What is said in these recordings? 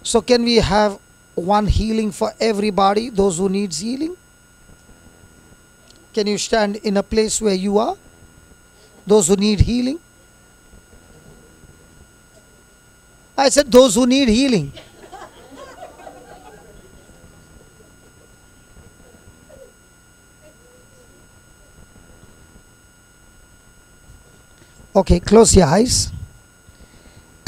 So can we have one healing for everybody, those who needs healing? Can you stand in a place where you are? Those who need healing? I said those who need healing. Okay, close your eyes.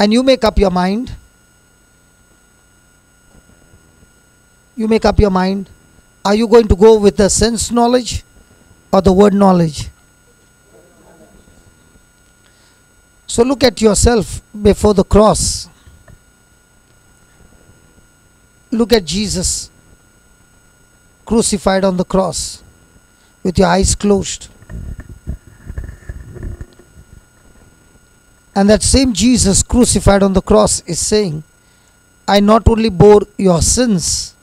And you make up your mind. You make up your mind. Are you going to go with the sense knowledge or the word knowledge? So look at yourself before the cross. Look at Jesus crucified on the cross with your eyes closed. And that same Jesus crucified on the cross is saying, I not only bore your sins,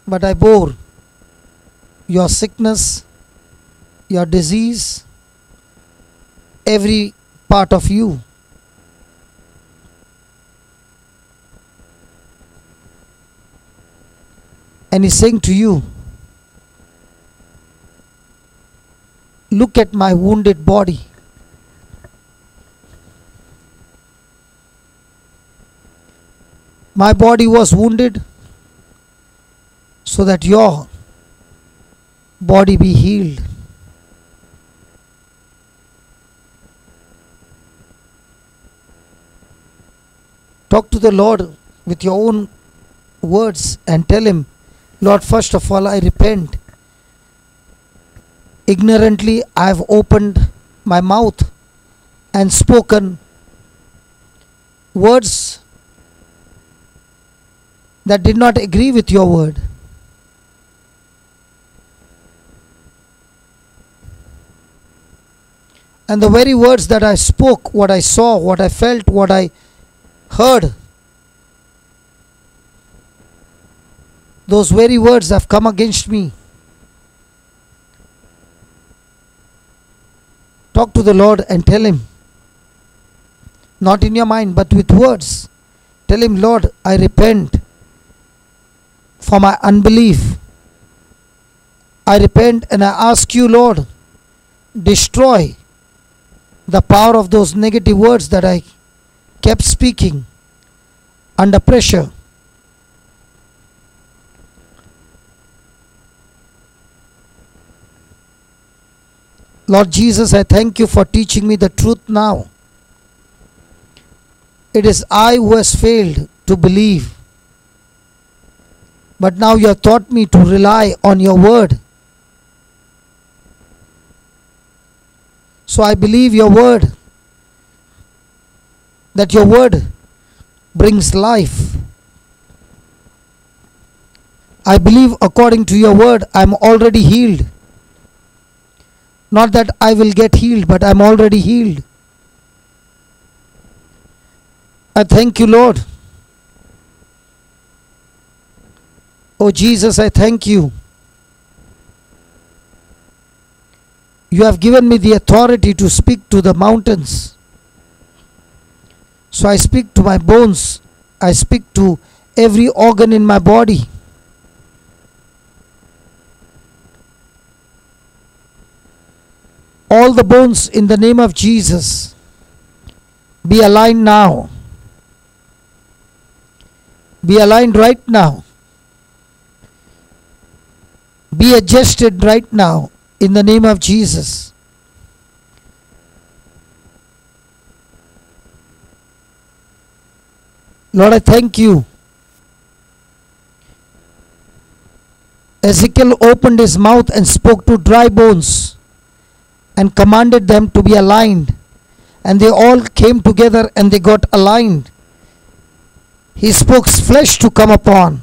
but I bore your sickness, your disease, every part of you. And he's saying to you, look at my wounded body. My body was wounded so that your body be healed. Talk to the Lord with your own words and tell him, Lord, first of all, I repent. Ignorantly, I have opened my mouth and spoken words that did not agree with your word. And the very words that I spoke, what I saw, what I felt, what I heard, those very words have come against me. Talk to the Lord and tell him, not in your mind but with words. Tell him, Lord, I repent for my unbelief. I repent and I ask you, Lord, destroy the power of those negative words that I kept speaking under pressure. Lord Jesus, I thank you for teaching me the truth now. It is I who has failed to believe. But now you have taught me to rely on your word. So I believe your word, that your word brings life. I believe according to your word I am already healed. Not that I will get healed, but I am already healed. I thank you, Lord. Oh Jesus, I thank you. You have given me the authority to speak to the mountains. So I speak to my bones. I speak to every organ in my body. All the bones in the name of Jesus be aligned now. Be aligned right now. Be adjusted right now in the name of Jesus. Lord, I thank you. Ezekiel opened his mouth and spoke to dry bones and commanded them to be aligned, and they all came together and they got aligned. He spoke flesh to come upon.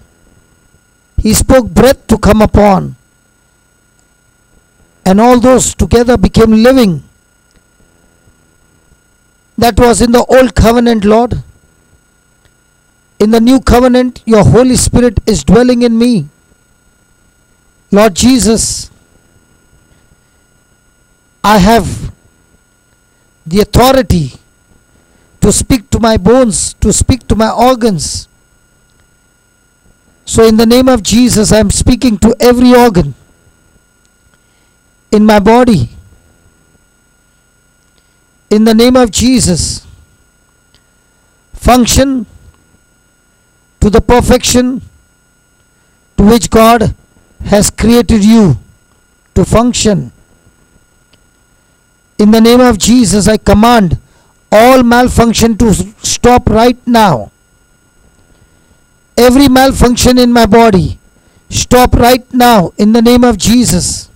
He spoke breath to come upon, and all those together became living. That was in the old covenant, Lord. In the new covenant, your Holy Spirit is dwelling in me. Lord Jesus, I have the authority to speak to my bones, to speak to my organs. So in the name of Jesus, I am speaking to every organ in my body. In the name of Jesus, function to the perfection to which God has created you to function. In the name of Jesus, I command all malfunction to stop right now. Every malfunction in my body, stop right now in the name of Jesus.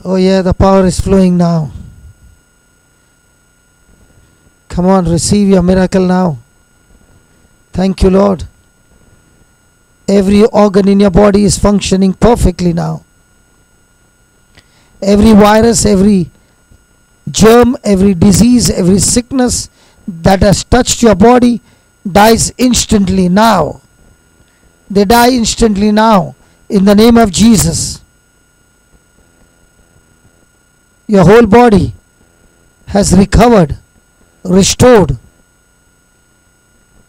Oh yeah, the power is flowing now. Come on, receive your miracle now. Thank you, Lord. Every organ in your body is functioning perfectly now. Every virus, every germ, every disease, every sickness that has touched your body dies instantly now. They die instantly now in the name of Jesus. Your whole body has recovered, restored.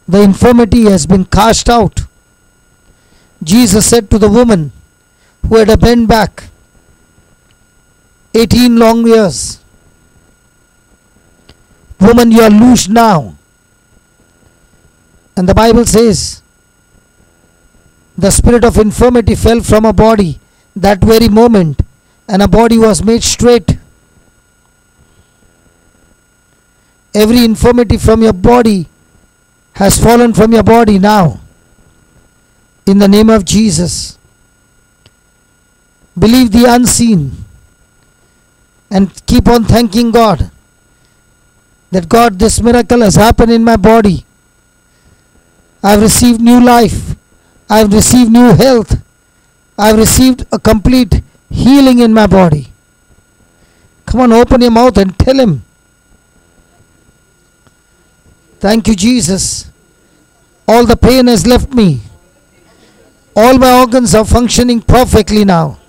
The infirmity has been cast out. Jesus said to the woman who had a bent back, 18 long years, woman, you are loose now. And the Bible says, the spirit of infirmity fell from her body that very moment, and her body was made straight. Every infirmity from your body has fallen from your body now. In the name of Jesus. Believe the unseen and keep on thanking God that God, this miracle has happened in my body. I have received new life. I have received new health. I have received a complete healing in my body. Come on, open your mouth and tell Him. Thank you, Jesus. All the pain has left me. All my organs are functioning perfectly now.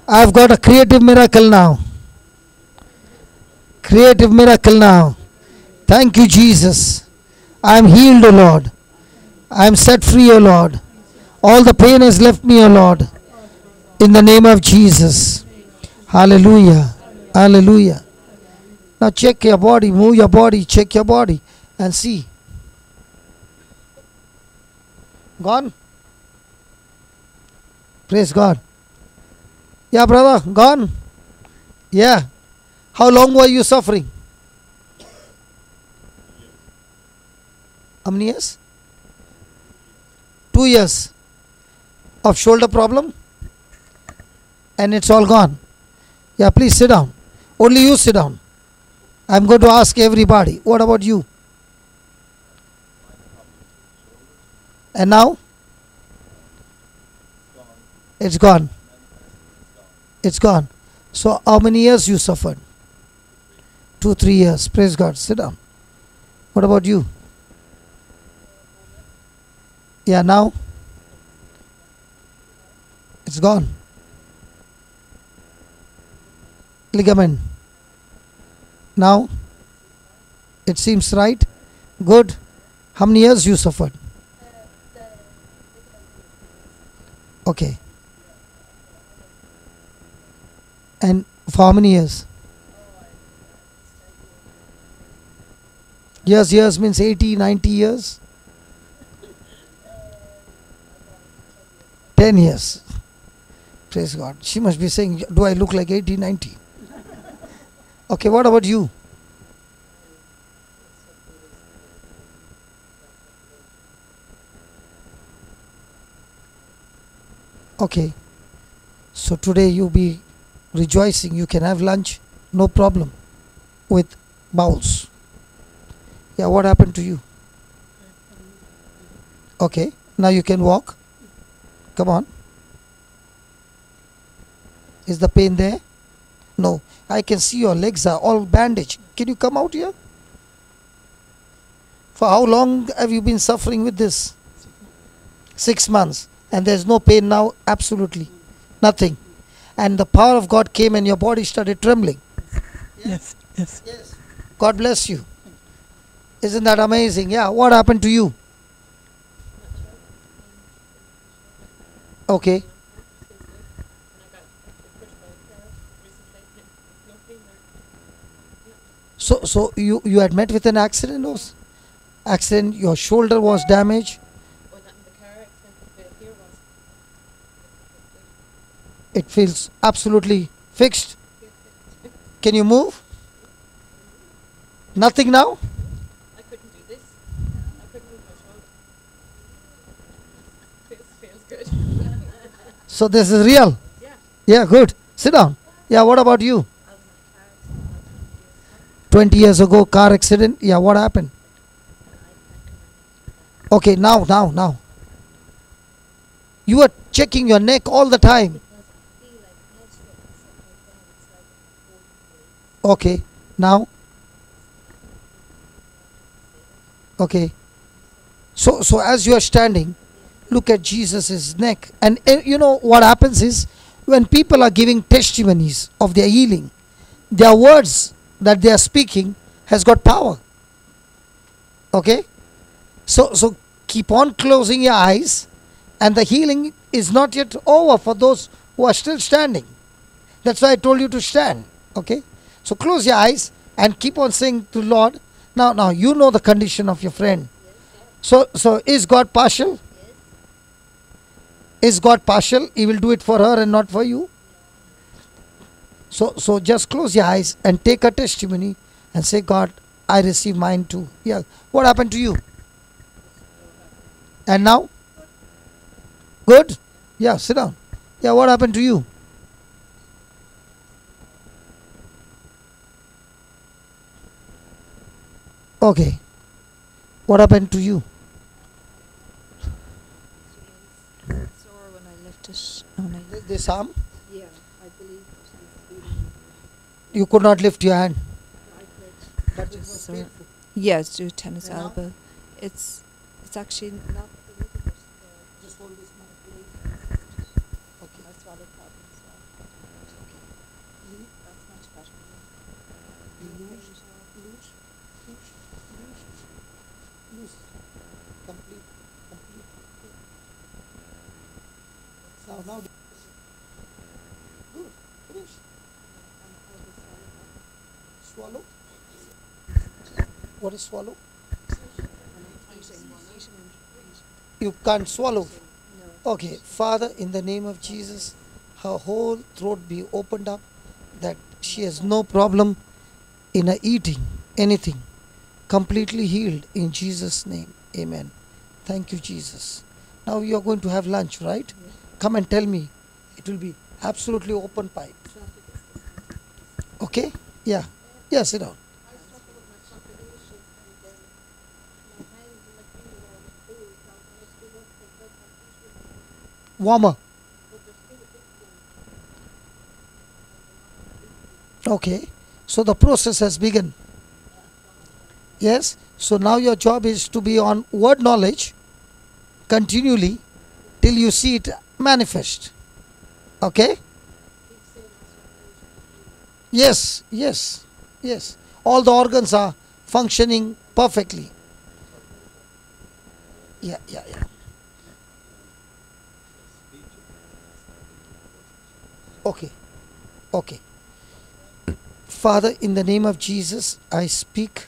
I've got a creative miracle now. Creative miracle now. Thank you, Jesus. I am healed, O Lord. I am set free, O Lord. All the pain has left me, O Lord. In the name of Jesus. Hallelujah. Hallelujah. Now check your body, move your body, check your body and see. Gone? Praise God. Yeah, brother, gone? Yeah. How long were you suffering? How many years? 2 years of shoulder problem, and it's all gone. Yeah, please sit down. Only you sit down. I'm going to ask everybody, what about you? And now? It's gone. It's gone. So how many years you suffered? 2-3 years. Praise God. Sit down. What about you? Yeah, now? It's gone. Ligament. Now? It seems right? Good. How many years you suffered? Okay. And for how many years? Years means 80, 90 years? 10 years. Praise God. She must be saying, do I look like 80, 90? Okay, what about you? Okay. So today you be rejoicing. You can have lunch, no problem, with bowels. Yeah, what happened to you? Okay, now you can walk. Come on. Is the pain there? No. I can see your legs are all bandaged. Can you come out here? For how long have you been suffering with this? 6 months. And there's no pain now? Absolutely. Nothing. and the power of God came and your body started trembling. Yes, yes. Yes. God bless you. Isn't that amazing? Yeah. What happened to you? Okay. So you had met with an accident, or accident? Your shoulder was damaged. It feels absolutely fixed. Can you move? Nothing now? So this is real? Yeah, good. Sit down. Yeah, what about you? 20 years ago, car accident. Yeah, what happened? Okay, now. You are checking your neck all the time. Okay, now. Okay. So as you are standing, look at Jesus' neck. And you know what happens is, when people are giving testimonies of their healing, their words that they are speaking has got power. Okay? So keep on closing your eyes, and the healing is not yet over for those who are still standing. That's why I told you to stand. Okay? So close your eyes and keep on saying to Lord. Now you know the condition of your friend. So is God partial? Is God partial? He will do it for her and not for you. So just close your eyes and take a testimony and say, God, I receive mine too. Yeah. What happened to you? And now? Good? Yeah, sit down. Yeah, what happened to you? Okay. What happened to you? Sore when I lift it. This arm? Yeah, I believe it was bleeding. You could not lift your hand. I could. But it was Sore. painful. Yes, due to tennis And now? elbow. It's actually not the little bit. Just hold this now, please. Okay. My swallow problem as well. That's much better. Loose. Complete. Now. Good. Finish. Swallow. What is swallow? You can't swallow. No. Okay. Father, in the name of Jesus, her whole throat be opened up, that she has no problem in her eating anything. Completely healed in Jesus' name. Amen. Thank you, Jesus. Now you are going to have lunch, right? Come and tell me. It will be absolutely open pipe. Okay? Yeah. Yeah, sit down. Warmer. Okay. So the process has begun. Yes. So now your job is to be on word knowledge continually till you see it manifest. Okay? Yes. All the organs are functioning perfectly. Yeah. Okay. Father, in the name of Jesus, I speak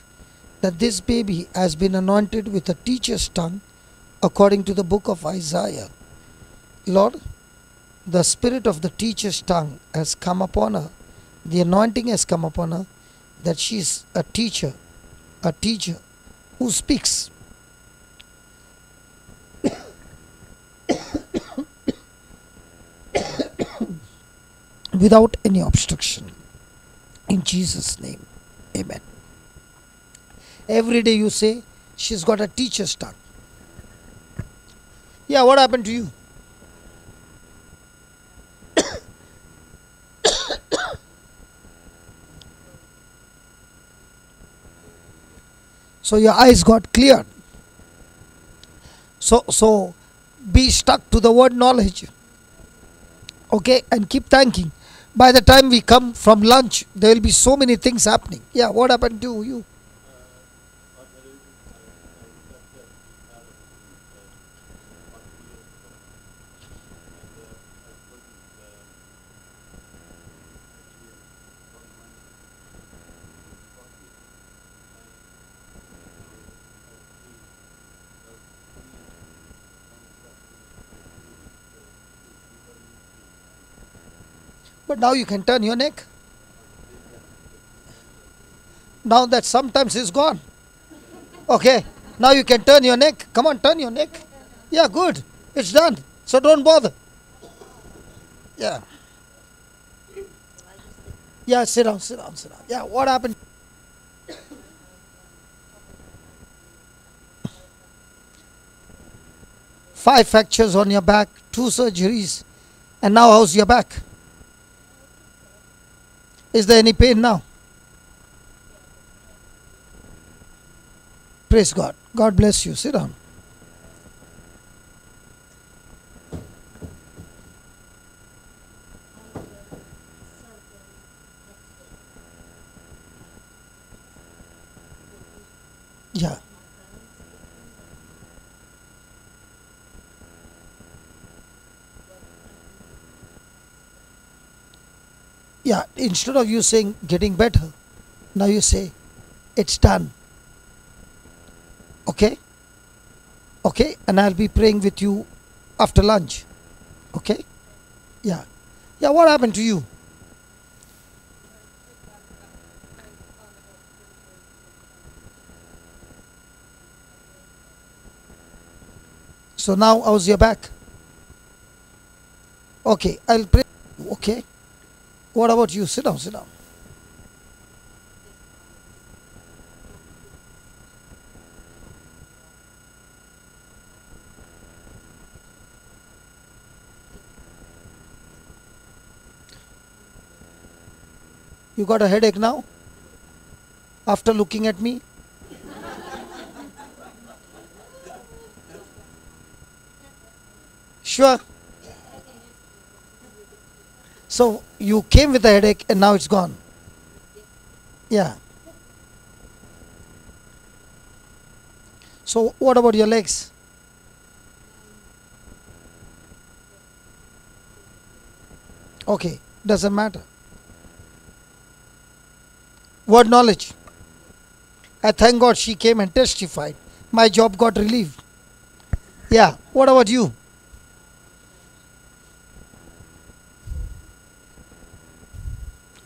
that this baby has been anointed with a teacher's tongue according to the book of Isaiah. Lord, the spirit of the teacher's tongue has come upon her. The anointing has come upon her, that she is a teacher who speaks. Without any obstruction. In Jesus' name. Amen. Every day you say, she's got a teacher's tongue. Yeah, what happened to you? So your eyes got cleared. So be stuck to the word knowledge. Okay, and keep thanking. By the time we come from lunch, there will be so many things happening. Yeah, what happened to you? But now you can turn your neck. Now that sometimes is gone. Okay, now you can turn your neck. Come on, turn your neck. Yeah, good. It's done. So don't bother. Yeah. Yeah, sit down, sit down, sit down. Yeah, what happened? 5 fractures on your back, 2 surgeries, and now how's your back? Is there any pain now? Praise God. God bless you. Sit down. Yeah. Yeah, instead of you saying getting better, now you say it's done. Okay? Okay? And I'll be praying with you after lunch. Okay? Yeah. Yeah, what happened to you? So now how's your back? Okay, I'll pray. Okay? What about you? Sit down, sit down. You got a headache now? After looking at me? Sure. So you came with a headache and now it's gone. Yeah. So what about your legs? Okay, doesn't matter. Word knowledge. I thank God she came and testified. My job got relieved. Yeah. What about you?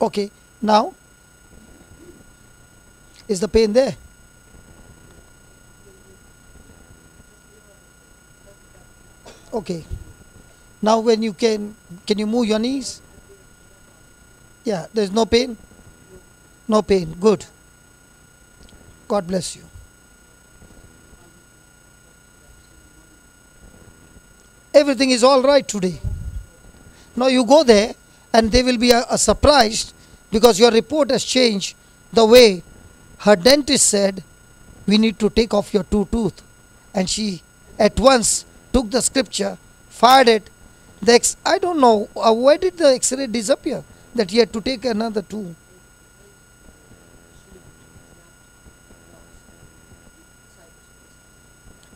Okay. Now, is the pain there? Okay. Now when you can you move your knees? Yeah, there's no pain? No pain. Good. God bless you. Everything is all right today. Now you go there and they will be a surprised because your report has changed the way her dentist said we need to take off your 2 tooth, and she at once took the scripture, fired it. I don't know where did the X-ray disappear that he had to take another 2.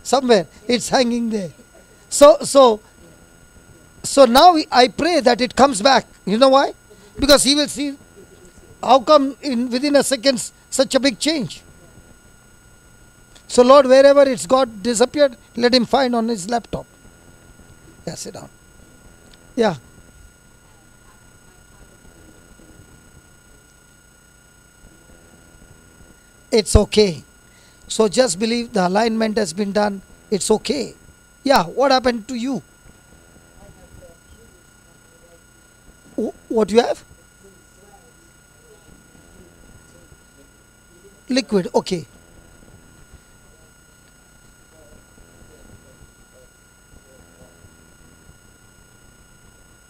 Somewhere it's hanging there. So now I pray that it comes back. You know why? Because he will see how come in within a second such a big change. So Lord, wherever it's got disappeared, let him find on his laptop. Yeah, sit down. Yeah. It's okay. So just believe the alignment has been done. It's okay. Yeah, what happened to you? What you have? Liquid, okay.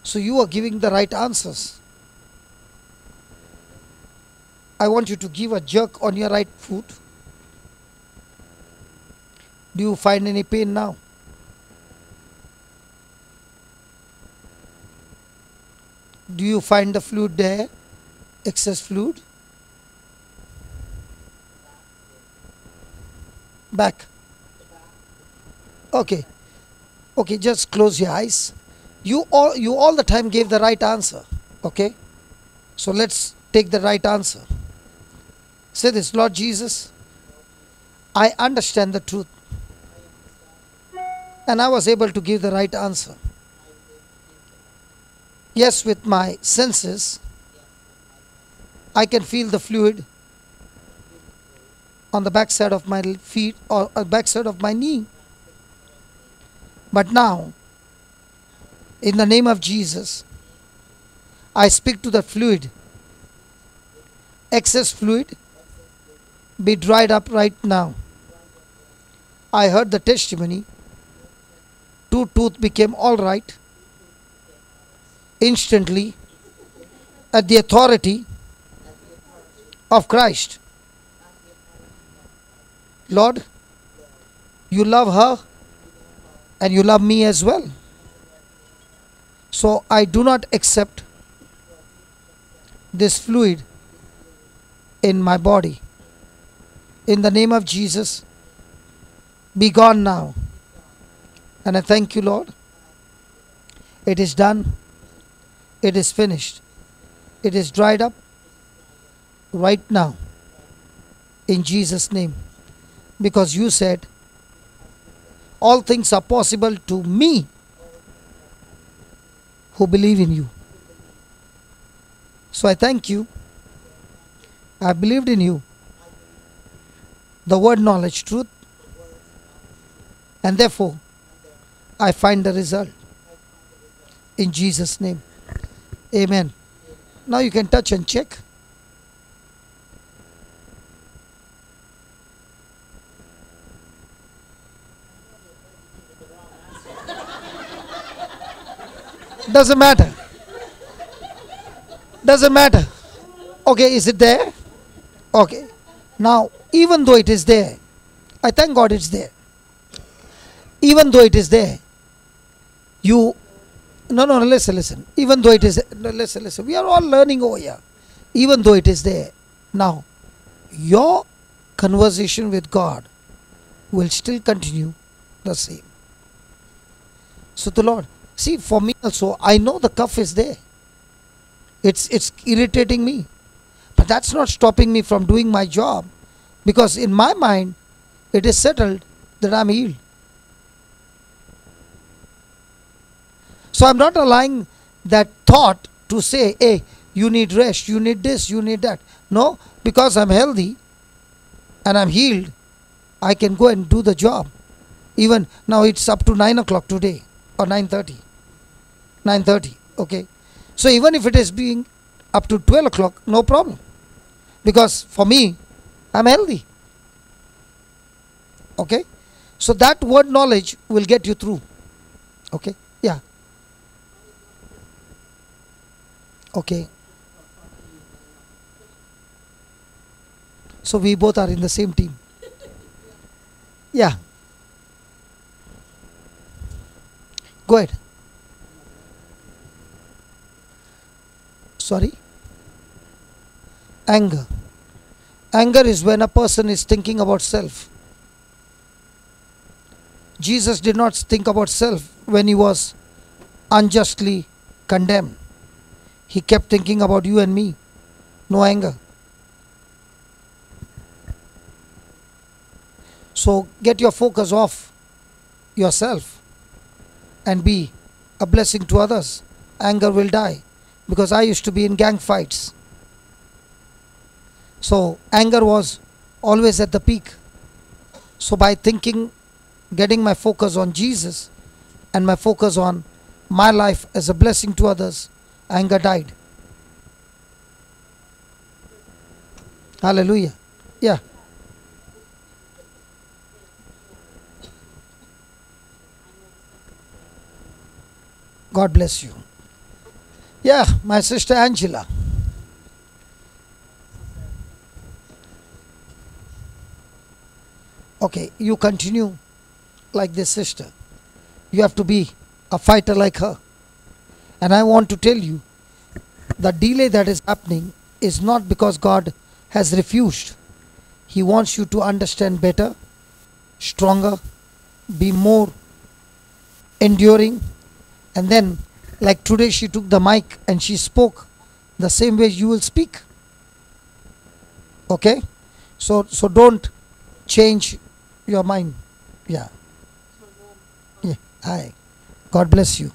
So you are giving the right answers. I want you to give a jerk on your right foot. Do you find any pain now? you find the fluid there? Excess fluid? Back. Okay. Okay, just close your eyes. You all the time gave the right answer. Okay? So let's take the right answer. Say this, Lord Jesus, I understand the truth. And I was able to give the right answer. Yes, with my senses, I can feel the fluid on the backside of my feet or backside of my knee. But now, in the name of Jesus, I speak to the fluid. Excess fluid, be dried up right now. I heard the testimony. 2 tooth became all right. Instantly, at the authority of Christ. Lord, you love her and you love me as well. So I do not accept this fluid in my body. In the name of Jesus, be gone now. And I thank you, Lord. It is done. It is finished. It is dried up right now. In Jesus' name. Because you said, all things are possible to me who believe in you. So I thank you. I believed in you. The word, knowledge, truth. And therefore, I find the result. In Jesus' name. Amen. Now you can touch and check. Doesn't matter. Doesn't matter. Okay, is it there? Okay. Now, even though it is there, I thank God it's there. Even though it is there, listen. Even though it is, listen. We are all learning over here. Even though it is there, now, your conversation with God will still continue the same. So the Lord, see, for me also, I know the cough is there. It's irritating me. But that's not stopping me from doing my job. Because in my mind, it is settled that I'm healed. So I'm not allowing that thought to say, hey, you need rest, you need this, you need that. No, because I'm healthy and I'm healed, I can go and do the job. Even now it's up to 9 o'clock today or 9:30. 9:30, okay. So even if it is being up to 12 o'clock, no problem. Because for me, I'm healthy. Okay. So that word knowledge will get you through. Okay. Yeah. Okay. So we both are in the same team. Yeah. Go ahead. Sorry? Anger. Anger is when a person is thinking about self. Jesus did not think about self when he was unjustly condemned. He kept thinking about you and me. No anger. So get your focus off yourself and be a blessing to others. Anger will die. Because I used to be in gang fights. So anger was always at the peak. So by thinking, getting my focus on Jesus and my focus on my life as a blessing to others, anger died. Hallelujah. Yeah. God bless you. Yeah, my sister Angela. Okay, you continue like this, sister. You have to be a fighter like her. And I want to tell you, the delay that is happening is not because God has refused. He wants you to understand better, stronger, be more enduring, and then, like today, she took the mic and she spoke the same way you will speak. Okay? So don't change your mind. Yeah. Yeah. Hi. God bless you.